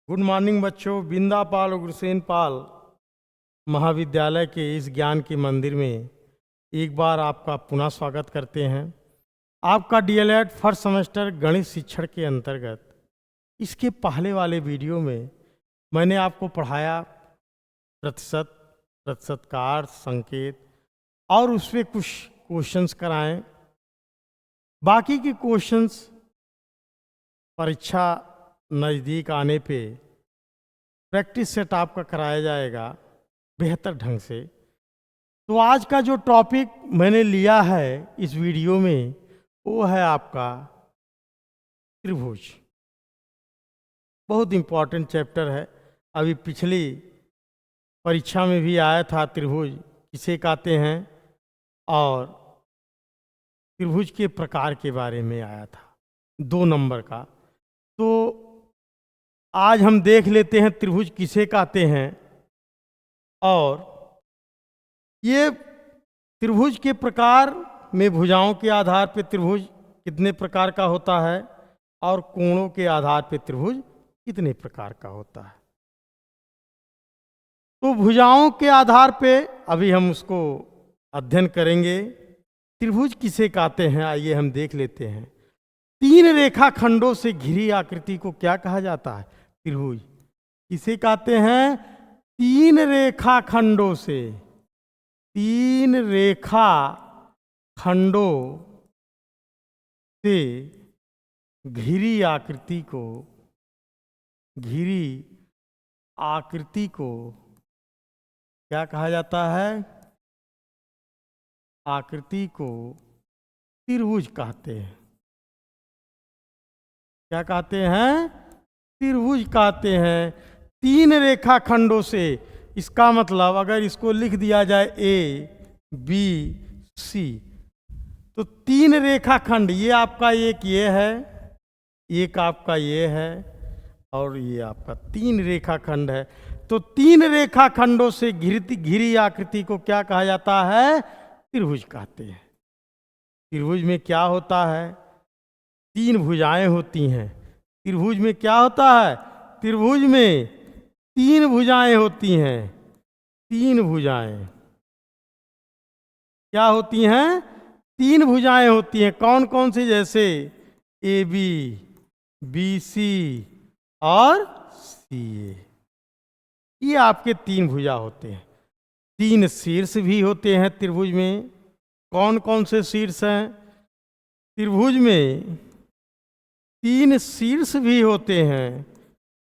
Good morning बच्चों। बिंदा पाल उग्रसेन पाल महाविद्यालय के इस ज्ञान के मंदिर में एक बार आपका पुनः स्वागत करते हैं। आपका डीएलएड फर्स्ट सेमेस्टर गणित शिक्षण के अंतर्गत इसके पहले वाले वीडियो में मैंने आपको पढ़ाया प्रतिशत, प्रतिशत का अर्थ, संकेत और उसमें कुछ क्वेश्चंस कराएं। बाकी के क्वेश्चंस परीक्षा नज़दीक आने पे प्रैक्टिस सेट आपका कराया जाएगा बेहतर ढंग से। तो आज का जो टॉपिक मैंने लिया है इस वीडियो में वो है आपका त्रिभुज। बहुत इम्पॉर्टेंट चैप्टर है। अभी पिछली परीक्षा में भी आया था त्रिभुज किसे कहते हैं और त्रिभुज के प्रकार के बारे में आया था 2 नंबर का। तो आज हम देख लेते हैं त्रिभुज किसे कहते हैं और ये त्रिभुज के प्रकार में भुजाओं के आधार पर त्रिभुज कितने प्रकार का होता है और कोणों के आधार पर त्रिभुज कितने प्रकार का होता है। तो भुजाओं के आधार पे अभी हम उसको अध्ययन करेंगे। त्रिभुज किसे कहते हैं आइए हम देख लेते हैं। 3 रेखा खंडों से घिरी आकृति को क्या कहा जाता है? त्रिभुज। किसे कहते हैं? 3 रेखा खंडों से, 3 रेखा खंडों से घिरी आकृति को, घिरी आकृति को क्या कहा जाता है? आकृति को त्रिभुज कहते हैं। क्या कहते हैं? त्रिभुज कहते हैं। 3 रेखा खंडों से, इसका मतलब अगर इसको लिख दिया जाए ए बी सी तो 3 रेखा खंड, ये आपका एक ये है, एक आपका ये है और ये आपका 3 रेखा खंड है। तो 3 रेखा खंडों से घिरी आकृति को क्या कहा जाता है? त्रिभुज कहते हैं। त्रिभुज में क्या होता है? 3 भुजाएं होती हैं। त्रिभुज में क्या होता है? त्रिभुज में 3 भुजाएं होती हैं। 3 भुजाएं क्या होती हैं? 3 भुजाएं होती हैं। कौन कौन सी? जैसे ए बी, बी सी और सी ए, ये आपके 3 भुजा होते हैं। 3 शीर्ष भी होते हैं त्रिभुज में। कौन कौन से शीर्ष हैं? त्रिभुज में 3 शीर्ष भी होते हैं।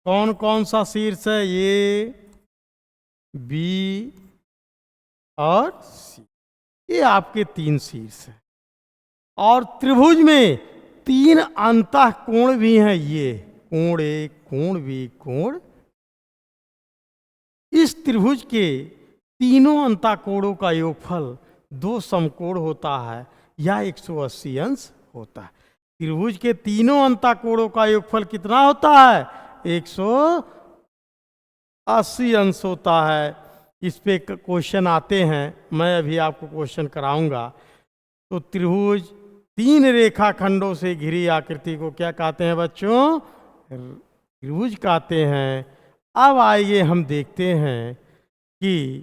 कौन कौन सा शीर्ष है? ए बी और सी, ये आपके 3 शीर्ष हैं। और त्रिभुज में 3 अंतः कोण भी हैं। ये कोण ए, कोण बी, कोण। इस त्रिभुज के तीनों अंतः कोणों का योगफल 2 समकोण होता है या 180 अंश होता है। त्रिभुज के तीनों अंतः कोणों का योगफल कितना होता है? 180 अंश होता है। इस पे क्वेश्चन आते हैं, मैं अभी आपको क्वेश्चन कराऊंगा। तो त्रिभुज 3 रेखा खंडों से घिरी आकृति को क्या कहते हैं बच्चों? त्रिभुज कहते हैं। अब आइए हम देखते हैं कि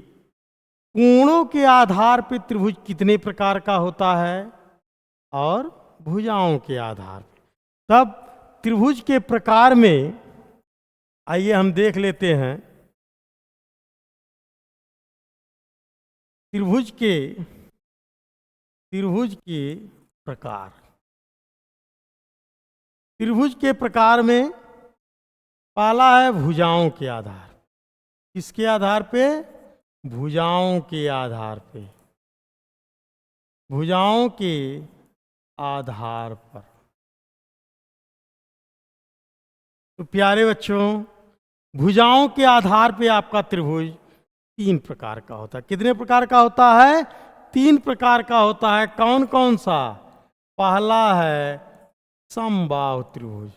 कोणों के आधार पर त्रिभुज कितने प्रकार का होता है और भुजाओं के आधार पर। तब त्रिभुज के प्रकार में आइए हम देख लेते हैं। त्रिभुज के प्रकार। त्रिभुज के प्रकार में पहला है भुजाओं के आधार। किसके आधार पे? भुजाओं के आधार पे। भुजाओं के आधार पर। तो प्यारे बच्चों, भुजाओं के आधार पे आपका त्रिभुज 3 प्रकार का होता है। कितने प्रकार का होता है? 3 प्रकार का होता है। कौन कौन सा? पहला है समबाहु त्रिभुज।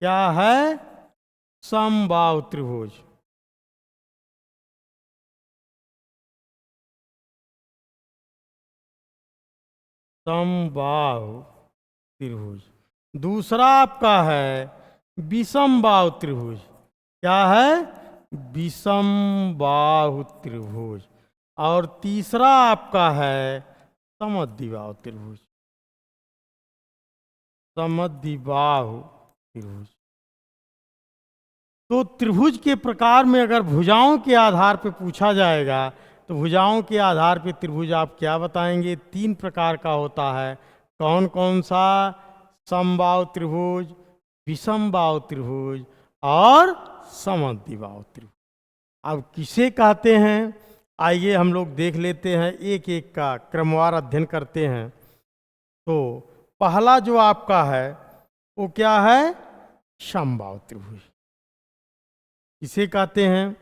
क्या है? समबाहु त्रिभुज। समबाहु त्रिभुज। दूसरा आपका है विषमबाहु त्रिभुज। क्या है? विषम बाहु त्रिभुज। और तीसरा आपका है समद्विबाहु त्रिभुज। समद्विबाहु त्रिभुज। तो त्रिभुज के प्रकार में अगर भुजाओं के आधार पर पूछा जाएगा तो भुजाओं के आधार पर त्रिभुज आप क्या बताएंगे? 3 प्रकार का होता है। कौन कौन सा? समबाहु त्रिभुज, विषमबाहु त्रिभुज और समद्विबाहु त्रिभुज। अब किसे कहते हैं, आइए हम लोग देख लेते हैं, एक एक का क्रमवार अध्ययन करते हैं। तो पहला जो आपका है वो क्या है? समबाहु त्रिभुज। इसे कहते हैं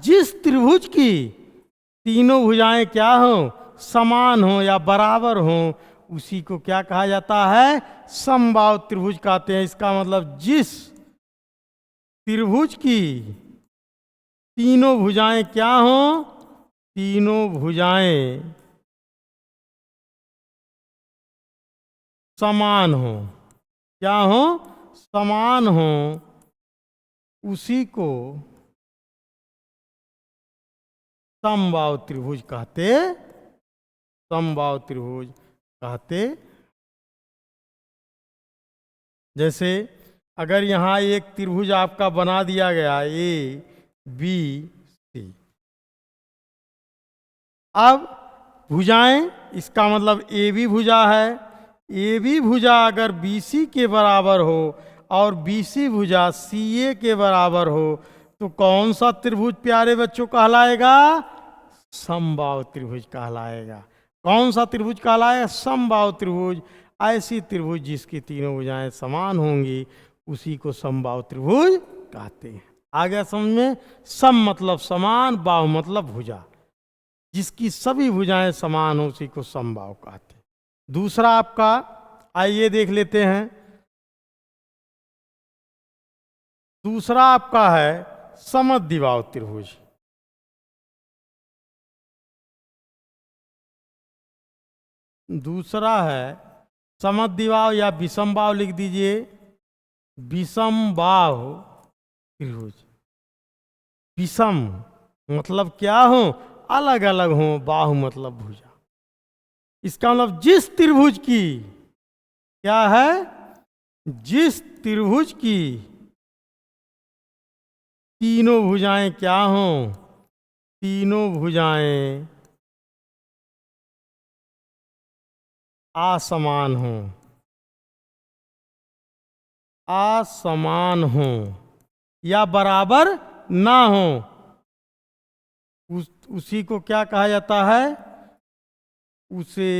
जिस त्रिभुज की तीनों भुजाएं क्या हो? समान हो या बराबर हो, उसी को क्या कहा जाता है? समबाहु त्रिभुज कहते हैं। इसका मतलब जिस त्रिभुज की तीनों भुजाएं क्या हो? तीनों भुजाएं समान हो। क्या हो? समान हो, उसी को समबाहु त्रिभुज कहते। समबाहु त्रिभुज कहते। जैसे अगर यहाँ एक त्रिभुज आपका बना दिया गया ए बी सी, अब भुजाएं, इसका मतलब ए बी भुजा है। ए बी भुजा अगर बी सी के बराबर हो और बी सी भुजा सी ए के बराबर हो तो कौन सा त्रिभुज प्यारे बच्चों कहलाएगा? समबाहु त्रिभुज कहलाएगा। कौन सा त्रिभुज कहलाएगा? समबाहु त्रिभुज। ऐसी त्रिभुज जिसकी तीनों भुजाएं समान होंगी उसी को समबाहु त्रिभुज कहते हैं। आ गया समझ में? सम मतलब समान, बाहु मतलब भुजा। जिसकी सभी भुजाएं समान हो उसी को समबाहु कहते हैं। दूसरा आपका, आइए देख लेते हैं। दूसरा आपका है समद्विबाहु त्रिभुज। दूसरा है समद्विबाहु या विषमबाहु, लिख दीजिए विषमबाहु त्रिभुज। विषम मतलब क्या हो? अलग अलग हो, बाहु मतलब भुजा। इसका मतलब जिस त्रिभुज की क्या है? जिस त्रिभुज की तीनों भुजाएं क्या हो? तीनों भुजाएं असमान हो। असमान हो या बराबर ना हो, उसी को क्या कहा जाता है? उसे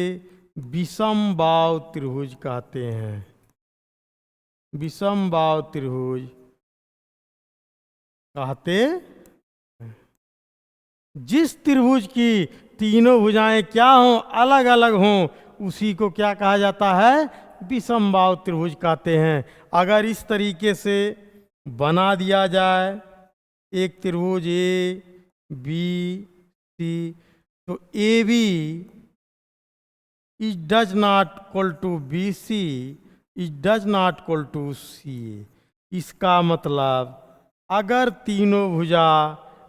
विषमबाहु त्रिभुज कहते हैं। विषमबाहु त्रिभुज कहते। जिस त्रिभुज की तीनों भुजाएं क्या हो? अलग अलग हो, उसी को क्या कहा जाता है? विषमबाहु त्रिभुज कहते हैं। अगर इस तरीके से बना दिया जाए एक त्रिभुज ए बी सी, तो A B is does not equal to B C, is does not equal to C A. इसका मतलब अगर तीनों भुजा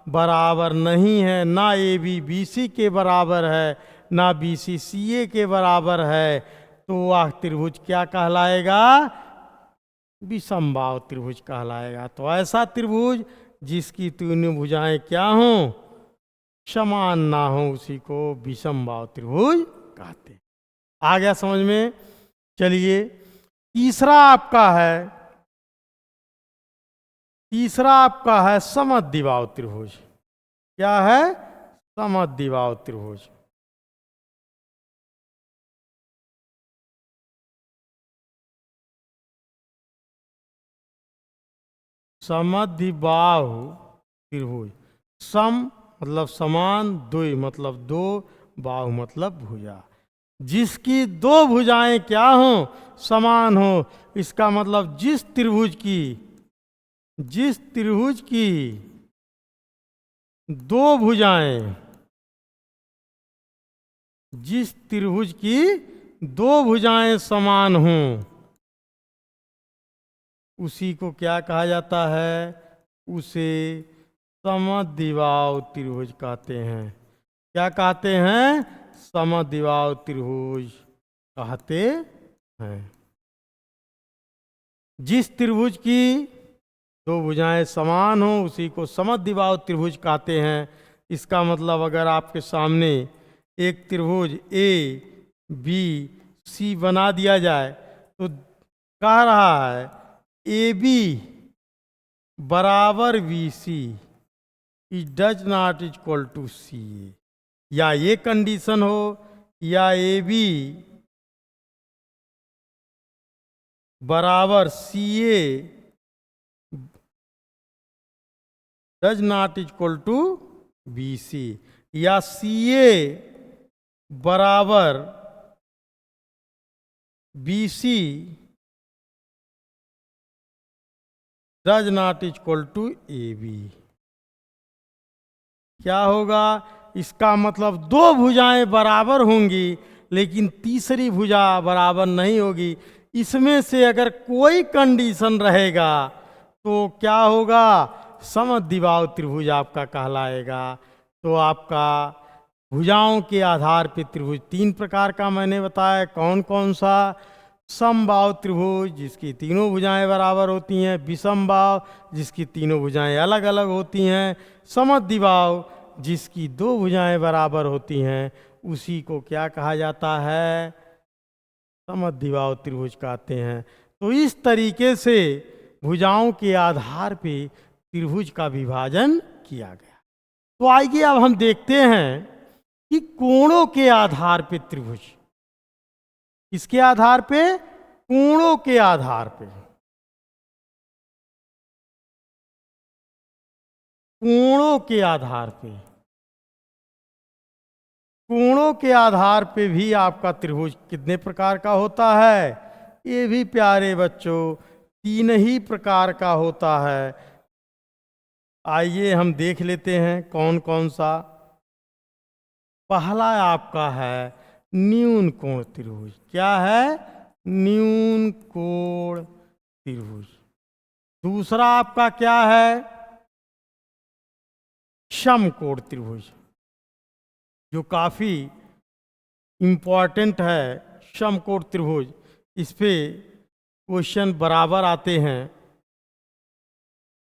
बराबर नहीं है, ना ए बी बी सी के बराबर है, ना बी सी सी ए के बराबर है, तो वह त्रिभुज क्या कहलाएगा? विषमबाहु त्रिभुज कहलाएगा। तो ऐसा त्रिभुज जिसकी तीनों भुजाएं क्या हो? समान ना हो, उसी को विषमबाहु त्रिभुज कहते। आ गया समझ में? चलिए तीसरा आपका है समद्विबाहु त्रिभुज। क्या है? समद्विबाहु त्रिभुज। समद्विबाहु त्रिभुज। सम मतलब समान, द्वि मतलब दो, बाहु मतलब भुजा। जिसकी दो भुजाएं क्या हो? समान हो। इसका मतलब जिस त्रिभुज की दो भुजाएं, जिस त्रिभुज की दो भुजाएं समान हों, उसी को क्या कहा जाता है? उसे समद्विबाहु त्रिभुज कहते हैं। क्या कहते हैं? समद्विबाहु त्रिभुज कहते हैं। जिस त्रिभुज की दो भुजाएं समान हो उसी को समद्विबाहु त्रिभुज कहते हैं। इसका मतलब अगर आपके सामने एक त्रिभुज ए बी सी बना दिया जाए तो कह रहा है ए बी बराबर B C is does not equal to C A, या ये कंडीशन हो या ए बी बराबर C A does not equal to B C, या सी ए बराबर B C does not equal to A B. क्या होगा? इसका मतलब दो भुजाएं बराबर होंगी लेकिन तीसरी भुजा बराबर नहीं होगी। इसमें से अगर कोई कंडीशन रहेगा तो क्या होगा? समद्विबाहु त्रिभुज आपका कहलाएगा। तो आपका भुजाओं के आधार पे त्रिभुज तीन प्रकार का मैंने बताया। कौन कौन सा? समबाहु त्रिभुज जिसकी तीनों भुजाएं बराबर होती हैं, विषमबाहु जिसकी तीनों भुजाएं अलग अलग होती हैं, समद्विबाहु जिसकी दो भुजाएं बराबर होती हैं, उसी को क्या कहा जाता है? समद्विबाहु त्रिभुज कहते हैं। तो इस तरीके से भुजाओं के आधार पे त्रिभुज का विभाजन किया गया। तो आइए अब हम देखते हैं कि कोणों के आधार पे त्रिभुज, किसके आधार पे? कोणों के आधार पे। कोणों के आधार पे, कोणों के आधार पे भी आपका त्रिभुज कितने प्रकार का होता है? ये भी प्यारे बच्चों तीन ही प्रकार का होता है। आइए हम देख लेते हैं कौन कौन सा। पहला आपका है न्यून कोण त्रिभुज। क्या है? न्यून कोण त्रिभुज। दूसरा आपका क्या है? समकोण त्रिभुज, जो काफी इंपॉर्टेंट है। समकोण त्रिभुज, इस पे क्वेश्चन बराबर आते हैं।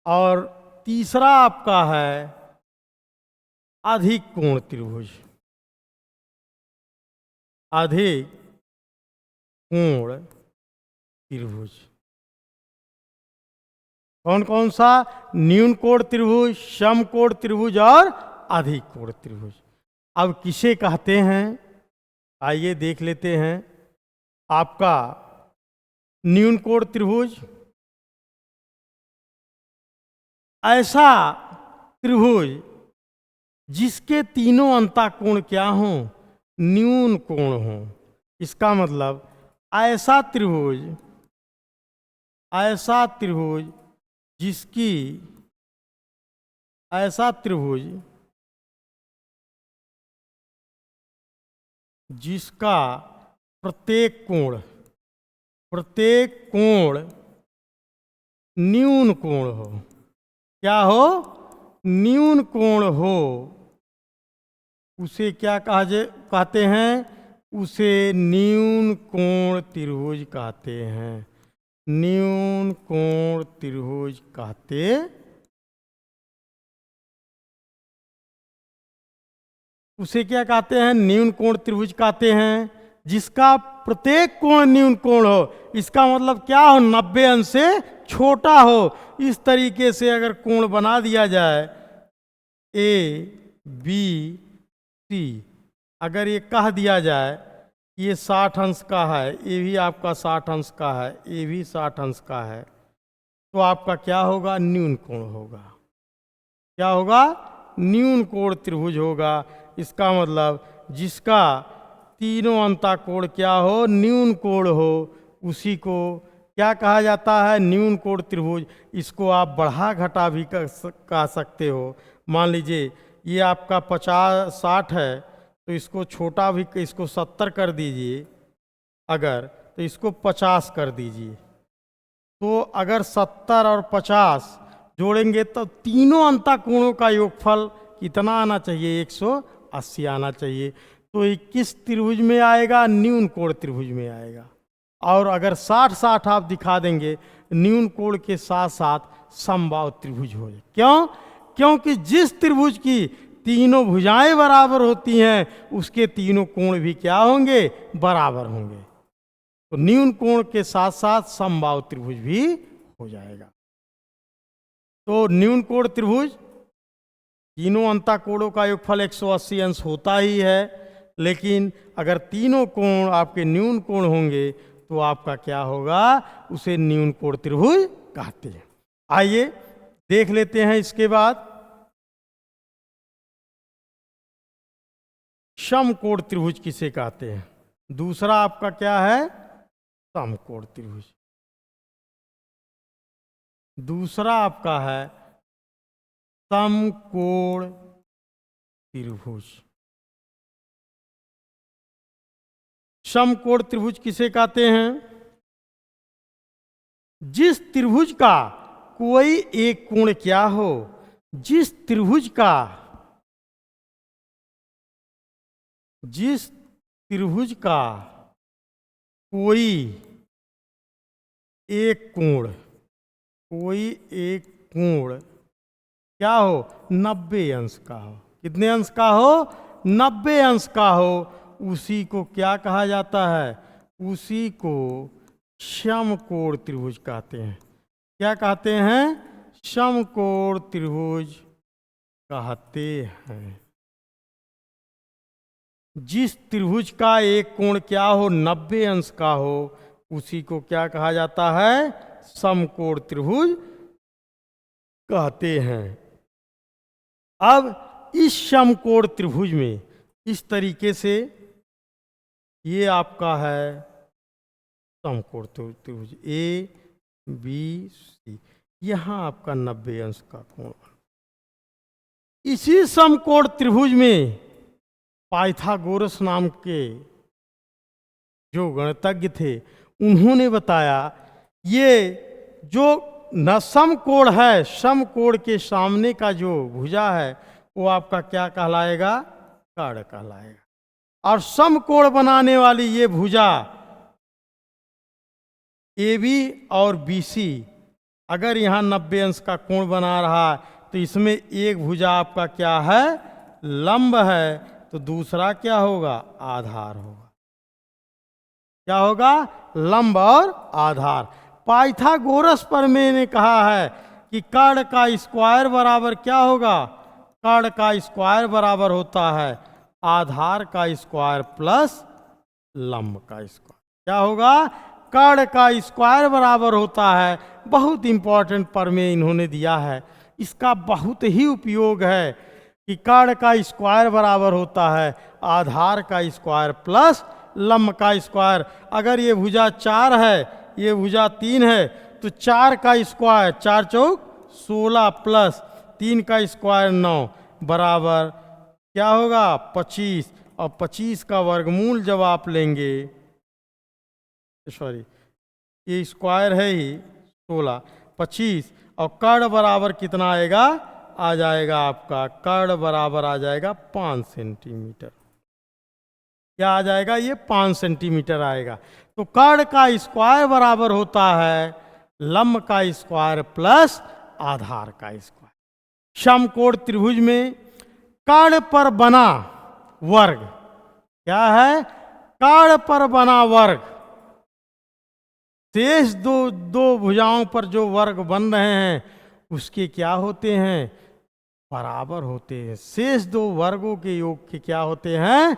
और तीसरा आपका है अधिक कोण त्रिभुज। अधिक कोण त्रिभुज कौन कौन सा? न्यून कोण त्रिभुज, समकोण त्रिभुज और अधिक कोण त्रिभुज। अब किसे कहते हैं? आइए देख लेते हैं। आपका न्यून कोण त्रिभुज ऐसा त्रिभुज जिसके तीनों अंतःकोण क्या हों? न्यून कोण हों। इसका मतलब ऐसा त्रिभुज, ऐसा त्रिभुज जिसकी, ऐसा त्रिभुज जिसका प्रत्येक कोण, प्रत्येक कोण न्यून कोण हो। क्या हो? न्यून कोण हो। उसे क्या कहते हैं? उसे न्यून कोण त्रिभुज कहते हैं। न्यून कोण त्रिभुज कहते। उसे क्या कहते हैं? न्यून कोण त्रिभुज कहते हैं जिसका प्रत्येक कोण न्यून कोण हो। इसका मतलब क्या हो? 90 अंश से छोटा हो। इस तरीके से अगर कोण बना दिया जाए ए बी सी, अगर ये कह दिया जाए ये 60 अंश का है, ये भी आपका 60 अंश का है, ये भी 60 अंश का है, तो आपका क्या होगा? न्यून कोण होगा। क्या होगा? न्यून कोण त्रिभुज होगा। इसका मतलब जिसका तीनों अंतःकोण क्या हो? न्यून कोण हो, उसी को क्या कहा जाता है? न्यून कोण त्रिभुज। इसको आप बढ़ा घटा भी कह सकते हो। मान लीजिए ये आपका 50-60 है तो इसको छोटा भी, इसको 70 कर दीजिए अगर, तो इसको 50 कर दीजिए, तो अगर 70 और 50 जोड़ेंगे तो तीनों अंतःकोणों का योगफल कितना आना चाहिए? 180 आना चाहिए। तो 21 त्रिभुज में आएगा, न्यून कोण त्रिभुज में आएगा। और अगर 60-60 आप दिखा देंगे, न्यून कोण के साथ साथ समबाहु त्रिभुज हो जाए। क्यों? क्योंकि जिस त्रिभुज की तीनों भुजाएं बराबर होती हैं उसके तीनों कोण भी क्या होंगे? बराबर होंगे। तो न्यून कोण के साथ साथ समबाहु त्रिभुज भी हो जाएगा। तो न्यून कोण त्रिभुज तीनों अंतःकोणों का योगफल 180 अंश होता ही है, लेकिन अगर तीनों कोण आपके न्यून कोण होंगे तो आपका क्या होगा? उसे न्यून कोण त्रिभुज कहते हैं। आइए देख लेते हैं। इसके बाद समकोण त्रिभुज किसे कहते हैं? दूसरा आपका क्या है? समकोण त्रिभुज। दूसरा आपका है समकोण त्रिभुज। समकोण त्रिभुज किसे कहते हैं? जिस त्रिभुज का कोई एक कोण क्या हो, जिस त्रिभुज का कोई एक कोण क्या हो? 90 अंश का हो। कितने अंश का हो? 90 अंश का हो। उसी को क्या कहा जाता है? उसी को समकोण त्रिभुज कहते हैं। क्या कहते हैं? समकोण त्रिभुज कहते हैं। जिस त्रिभुज का एक कोण क्या हो? 90 अंश का हो, उसी को क्या कहा जाता है? समकोण त्रिभुज कहते हैं। अब इस समकोण त्रिभुज में इस तरीके से ये आपका है समकोण त्रिभुज ए बी सी। यहां आपका 90 अंश का कोण। इसी समकोण त्रिभुज में पाइथागोरस नाम के जो गणितज्ञ थे, उन्होंने बताया ये जो न समकोण है, समकोण के सामने का जो भुजा है वो आपका क्या कहलाएगा? कर्ण कहलाएगा। और समकोण बनाने वाली ये भुजा ए बी और बी सी, अगर यहाँ 90 अंश का कोण बना रहा है तो इसमें एक भुजा आपका क्या है? लंब है, तो दूसरा क्या होगा? आधार होगा। क्या होगा? लंब और आधार। पाइथागोरस प्रमेय ने कहा है कि कर्ण का स्क्वायर बराबर क्या होगा? कर्ण का स्क्वायर बराबर होता है आधार का स्क्वायर प्लस लंब का स्क्वायर। क्या होगा? कर्ण का स्क्वायर बराबर होता है। बहुत इंपॉर्टेंट प्रमेय इन्होंने दिया है। इसका बहुत ही उपयोग है कि कर्ण का स्क्वायर बराबर होता है आधार का स्क्वायर प्लस लंब का स्क्वायर। अगर ये भुजा 4 है, ये भुजा 3 है, तो 4 का स्क्वायर 4 चौक 16 प्लस 3 का स्क्वायर 9 बराबर क्या होगा? 25। और 25 का वर्गमूल जब आप लेंगे, सॉरी ये स्क्वायर है ही 16, 25 और कर्ण बराबर कितना आएगा? आ जाएगा आपका कर्ण बराबर आ जाएगा 5 सेंटीमीटर। क्या आ जाएगा? ये 5 सेंटीमीटर आएगा। तो कर्ण का स्क्वायर बराबर होता है लंब का स्क्वायर प्लस आधार का स्क्वायर। समकोण त्रिभुज में कर्ण पर बना वर्ग क्या है? कर्ण पर बना वर्ग शेष दो भुजाओं पर जो वर्ग बन रहे हैं उसके क्या होते हैं? बराबर होते हैं। शेष 2 वर्गों के योग के क्या होते हैं?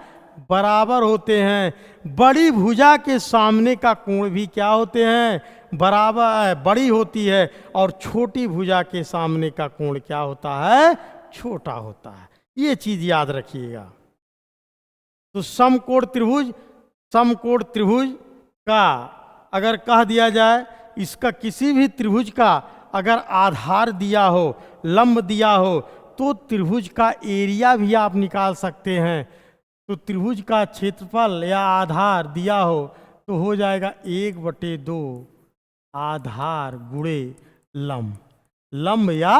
बराबर होते हैं। बड़ी भुजा के सामने का कोण भी क्या होते हैं? बराबर बड़ी होती है। और छोटी भुजा के सामने का कोण क्या होता है? छोटा होता है। ये चीज याद रखिएगा। तो समकोण त्रिभुज का अगर कह दिया जाए, इसका किसी भी त्रिभुज का अगर आधार दिया हो, लंब दिया हो, तो त्रिभुज का एरिया भी आप निकाल सकते हैं। तो त्रिभुज का क्षेत्रफल या आधार दिया हो तो हो जाएगा 1/2 आधार गुणे लंब, लंब या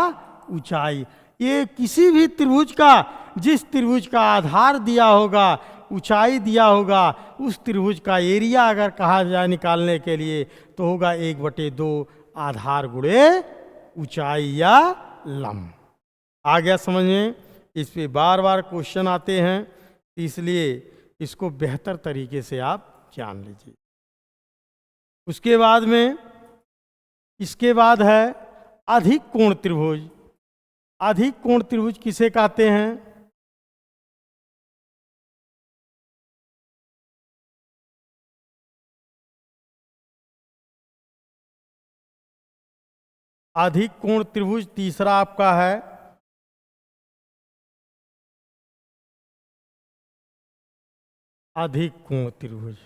ऊंचाई। ये किसी भी त्रिभुज का, जिस त्रिभुज का आधार दिया होगा, ऊंचाई दिया होगा, उस त्रिभुज का एरिया अगर कहा जाए निकालने के लिए तो होगा 1/2 आधार गुणे ऊंचाई या लंब। आ गया समझ में? इस पे बार बार क्वेश्चन आते हैं, इसलिए इसको बेहतर तरीके से आप जान लीजिए। उसके बाद में, इसके बाद है अधिक कोण त्रिभुज। अधिक कोण त्रिभुज किसे कहते हैं? अधिक कोण त्रिभुज तीसरा आपका है अधिक कोण त्रिभुज।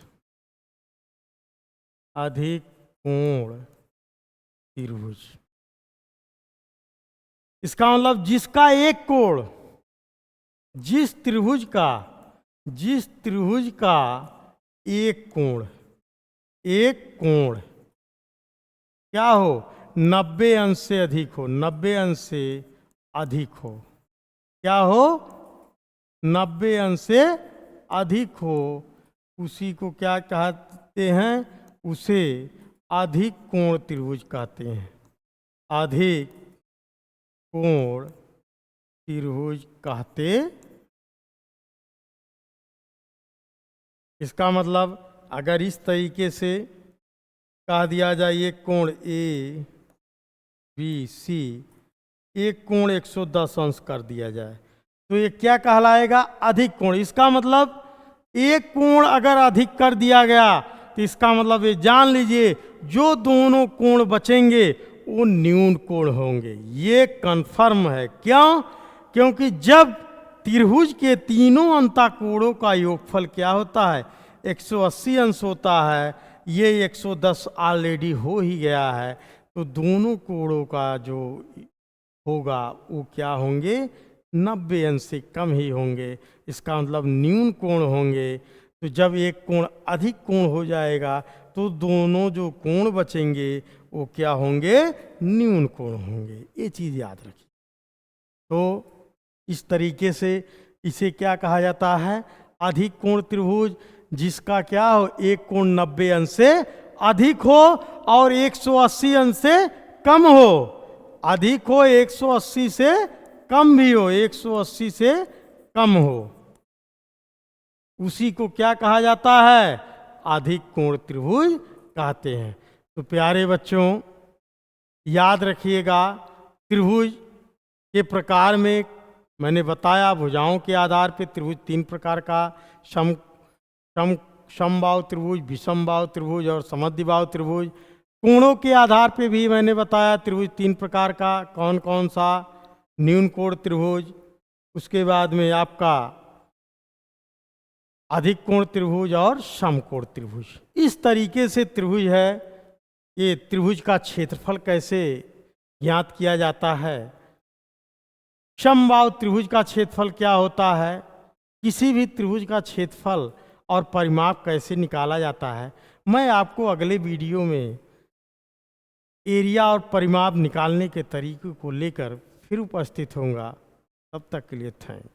अधिक कोण त्रिभुज, इसका मतलब जिसका एक कोण, जिस त्रिभुज का एक कोण क्या हो, 90 अंश से अधिक हो, 90 अंश से अधिक हो, क्या हो, 90 अंश से अधिक हो, उसी को क्या कहते हैं? उसे अधिक कोण त्रिभुज कहते हैं। अधिक कोण त्रिभुज कहते। इसका मतलब अगर इस तरीके से कह दिया जाए, ये कोण ए बी सी, एक कोण 110 अंश कर दिया जाए, तो ये क्या कहलाएगा? अधिक कोण। इसका मतलब एक कोण अगर अधिक कर दिया गया तो इसका मतलब ये जान लीजिए जो दोनों कोण बचेंगे वो न्यून कोण होंगे। ये कन्फर्म है। क्यों? क्योंकि जब त्रिभुज के तीनों अंतःकोणों का योगफल क्या होता है? 180 अंश होता है। ये 110 ऑलरेडी हो ही गया है, तो दोनों कोणों का जो होगा वो क्या होंगे? 90 अंश से कम ही होंगे। इसका मतलब न्यून कोण होंगे। तो जब एक कोण अधिक कोण हो जाएगा तो दोनों जो कोण बचेंगे वो क्या होंगे? न्यून कोण होंगे। ये चीज़ याद रखिए। तो इस तरीके से इसे क्या कहा जाता है? अधिक कोण त्रिभुज, जिसका क्या हो, एक कोण 90 अंश से अधिक हो और 180 अंश से कम हो। अधिक हो, 180 से कम भी हो, 180 से कम हो, उसी को क्या कहा जाता है? अधिक कोण त्रिभुज कहते हैं। तो प्यारे बच्चों याद रखिएगा, त्रिभुज के प्रकार में मैंने बताया, भुजाओं के आधार पर त्रिभुज 3 प्रकार का, समबाहु त्रिभुज, विषमबाहु त्रिभुज और समद्विबाहु त्रिभुज। कोणों के आधार पे भी मैंने बताया त्रिभुज 3 प्रकार का, कौन कौन सा? न्यून कोण त्रिभुज, उसके बाद में आपका अधिक कोण त्रिभुज और समकोण त्रिभुज। इस तरीके से त्रिभुज है। ये त्रिभुज का क्षेत्रफल कैसे ज्ञात किया जाता है? समबाहु त्रिभुज का क्षेत्रफल क्या होता है? किसी भी त्रिभुज का क्षेत्रफल और परिमाप कैसे निकाला जाता है, मैं आपको अगले वीडियो में एरिया और परिमाप निकालने के तरीके को लेकर फिर उपस्थित होऊंगा। तब तक के लिए थैंक।